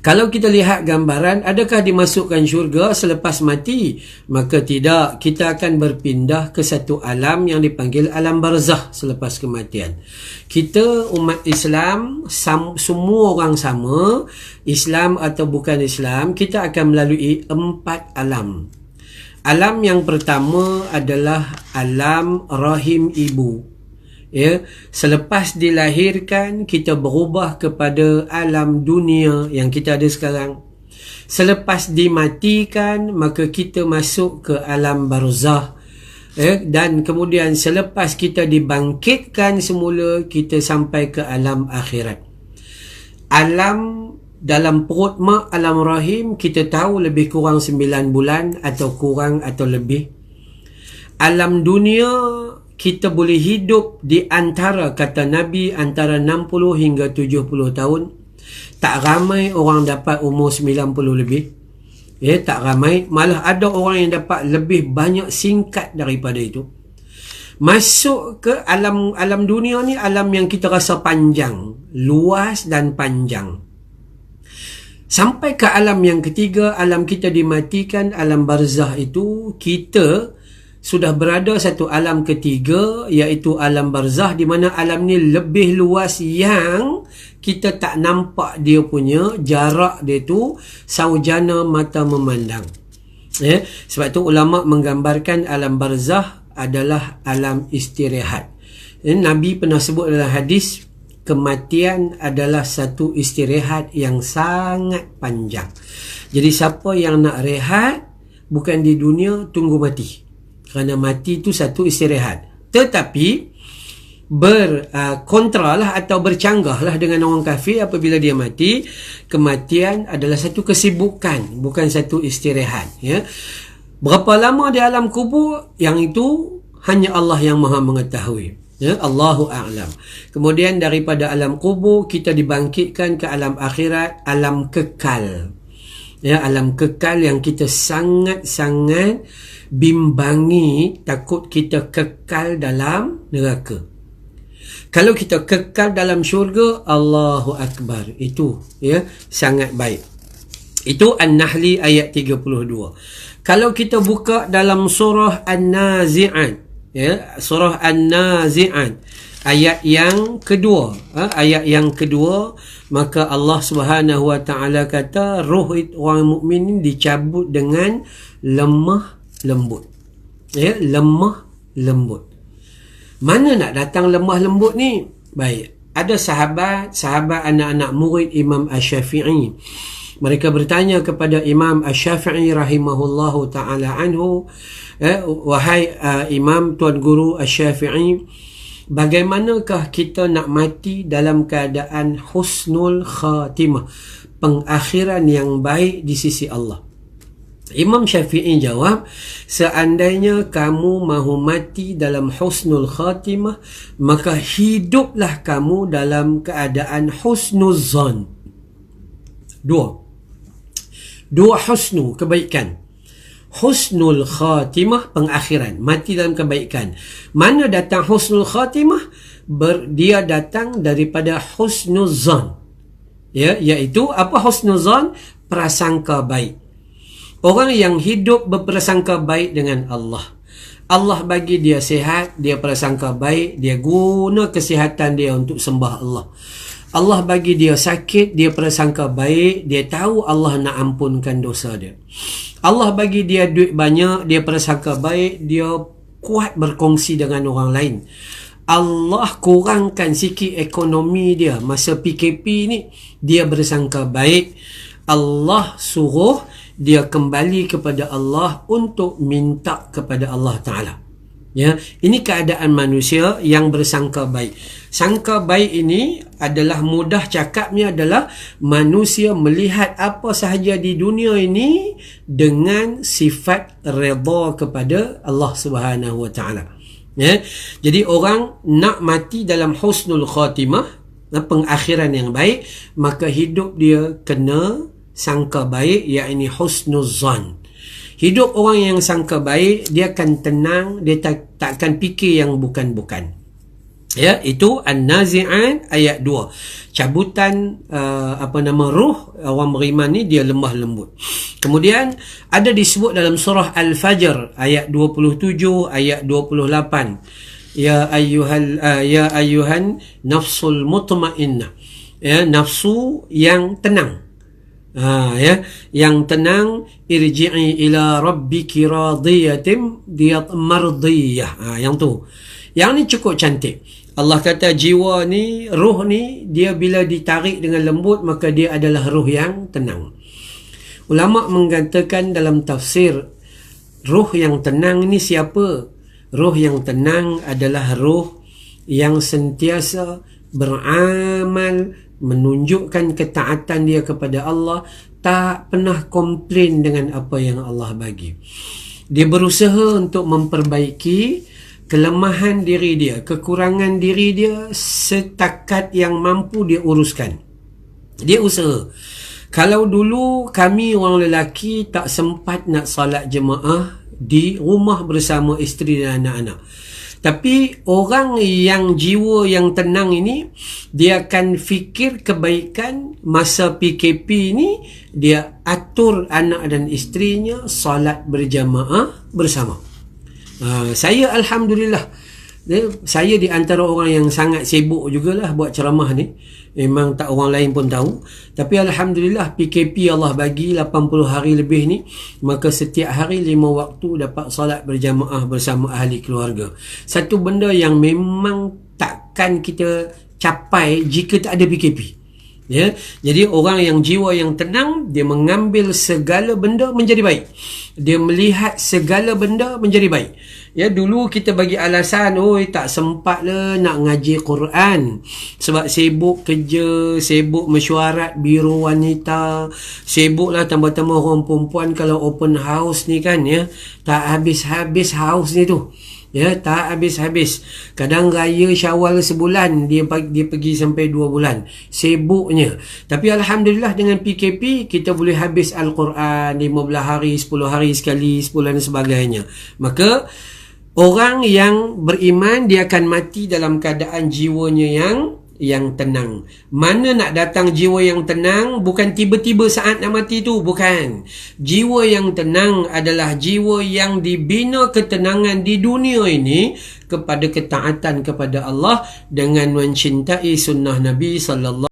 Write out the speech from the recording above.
Kalau kita lihat gambaran, adakah dimasukkan syurga selepas mati? Maka tidak. Kita akan berpindah ke satu alam yang dipanggil alam barzah selepas kematian. Kita umat Islam, semua orang sama, Islam atau bukan Islam, kita akan melalui 4 alam. Alam yang pertama adalah alam rahim ibu. Ya, selepas dilahirkan kita berubah kepada alam dunia yang kita ada sekarang. Selepas dimatikan maka kita masuk ke alam barzah. Ya, dan kemudian selepas kita dibangkitkan semula kita sampai ke alam akhirat. Alam dalam perut mak, alam rahim, kita tahu lebih kurang 9 bulan atau kurang atau lebih. Alam dunia kita boleh hidup di antara, kata Nabi, antara 60 hingga 70 tahun. Tak ramai orang dapat umur 90 lebih. Ya, tak ramai. Malah ada orang yang dapat lebih banyak singkat daripada itu. Masuk ke alam dunia ni, alam yang kita rasa panjang, luas dan panjang. Sampai ke alam yang ketiga, alam kita dimatikan, alam barzah itu, kita sudah berada satu alam ketiga, iaitu alam barzah, di mana alam ni lebih luas yang kita tak nampak dia punya jarak dia tu saujana mata memandang. Sebab tu ulama menggambarkan alam barzah adalah alam istirahat. Nabi pernah sebut dalam hadis, kematian adalah satu istirahat yang sangat panjang. Jadi siapa yang nak rehat, bukan di dunia, tunggu mati. Kerana mati itu satu istirahat. Tetapi berkontralah atau bercanggahlah dengan orang kafir apabila dia mati. Kematian adalah satu kesibukan, bukan satu istirahat. Ya. Berapa lama di alam kubur, yang itu hanya Allah yang maha mengetahui. Ya, Allahu a'lam. Kemudian daripada alam kubur kita dibangkitkan ke alam akhirat, alam kekal. Ya, alam kekal yang kita sangat-sangat bimbangi, takut kita kekal dalam neraka. Kalau kita kekal dalam syurga, Allahu Akbar, itu ya sangat baik. Itu An-Nahli ayat 32. Kalau kita buka dalam surah An-Nazi'at, ya, surah An-Nazi'at ayat yang kedua, ayat yang kedua, maka Allah Subhanahu wa taala kata roh orang mukmin dicabut dengan lemah lembut. Ya, lemah lembut. Mana nak datang lemah lembut ni? Baik, ada sahabat anak-anak murid Imam Asy-Syafi'i. Mereka bertanya kepada Imam Asy-Syafi'i rahimahullahu taala anhu, wahai Imam, Tuan Guru Asy-Syafi'i, bagaimanakah kita nak mati dalam keadaan husnul khatimah, pengakhiran yang baik di sisi Allah? Imam Syafi'i jawab, seandainya kamu mahu mati dalam husnul khatimah, maka hiduplah kamu dalam keadaan husnuzan. Dua husnu, kebaikan. Husnul khatimah, pengakhiran, mati dalam kebaikan. Mana datang husnul khatimah? Dia datang daripada husnuzan. Ya, iaitu apa husnuzan? Prasangka baik. Orang yang hidup berprasangka baik dengan Allah. Allah bagi dia sihat, dia prasangka baik, dia guna kesihatan dia untuk sembah Allah. Allah bagi dia sakit, dia prasangka baik, dia tahu Allah nak ampunkan dosa dia. Allah bagi dia duit banyak, dia prasangka baik, dia kuat berkongsi dengan orang lain. Allah kurangkan sikit ekonomi dia masa PKP ni, dia bersangka baik. Allah suruh dia kembali kepada Allah untuk minta kepada Allah Ta'ala. Ya, ini keadaan manusia yang bersangka baik. Sangka baik ini adalah, mudah cakapnya adalah, manusia melihat apa sahaja di dunia ini dengan sifat redha kepada Allah Subhanahu Wa Ta'ala. Ya, jadi orang nak mati dalam husnul khatimah, pengakhiran yang baik, maka hidup dia kena sangka baik, yakni husnuzan. Hidup orang yang sangka baik, dia akan tenang, dia tak akan fikir yang bukan-bukan. Ya, itu An-Nazi'at ayat 2. Cabutan ruh orang beriman ni dia lemah lembut. Kemudian ada disebut dalam surah Al-Fajr ayat 27, ayat 28. Ya ayyuhan nafsul mutmainnah. Ya, nafsu yang tenang. Yang tenang, irji'i ila rabbiki radiyatim mardiyah. Yang tu. Yang ni cukup cantik. Allah kata jiwa ni, ruh ni, dia bila ditarik dengan lembut, maka dia adalah ruh yang tenang. Ulama mengatakan dalam tafsir, ruh yang tenang ni siapa? Ruh yang tenang adalah ruh yang sentiasa beramal, menunjukkan ketaatan dia kepada Allah, tak pernah komplain dengan apa yang Allah bagi. Dia berusaha untuk memperbaiki kelemahan diri dia, kekurangan diri dia setakat yang mampu dia uruskan. Dia usaha. Kalau dulu kami orang lelaki tak sempat nak salat jemaah di rumah bersama isteri dan anak-anak. Tapi orang yang jiwa yang tenang ini, dia akan fikir kebaikan masa PKP ini, dia atur anak dan isterinya salat berjamaah bersama. Saya Alhamdulillah, saya di antara orang yang sangat sibuk jugalah buat ceramah ni. Memang tak orang lain pun tahu. Tapi Alhamdulillah PKP Allah bagi 80 hari lebih ni, maka setiap hari 5 waktu dapat salat berjamaah bersama ahli keluarga. Satu benda yang memang takkan kita capai jika tak ada PKP. Ya, jadi orang yang jiwa yang tenang, dia mengambil segala benda menjadi baik. Dia melihat segala benda menjadi baik. Ya, dulu kita bagi alasan, tak sempat lah nak ngaji Quran sebab sibuk kerja, sibuk mesyuarat biro wanita, sibuk lah tambah-tambah orang perempuan kalau open house ni kan, ya, tak habis-habis house ni tu. Ya, tak habis-habis. Kadang raya Syawal sebulan, dia pergi sampai 2 bulan. Sibuknya. Tapi Alhamdulillah dengan PKP, kita boleh habis Al-Quran 15 hari, 10 hari sekali, sebulan dan sebagainya. Maka, orang yang beriman, dia akan mati dalam keadaan jiwanya yang tenang. Mana nak datang jiwa yang tenang? Bukan tiba-tiba saat nak mati tu, bukan. Jiwa yang tenang adalah jiwa yang dibina ketenangan di dunia ini kepada ketaatan kepada Allah dengan mencintai sunnah Nabi sallallahu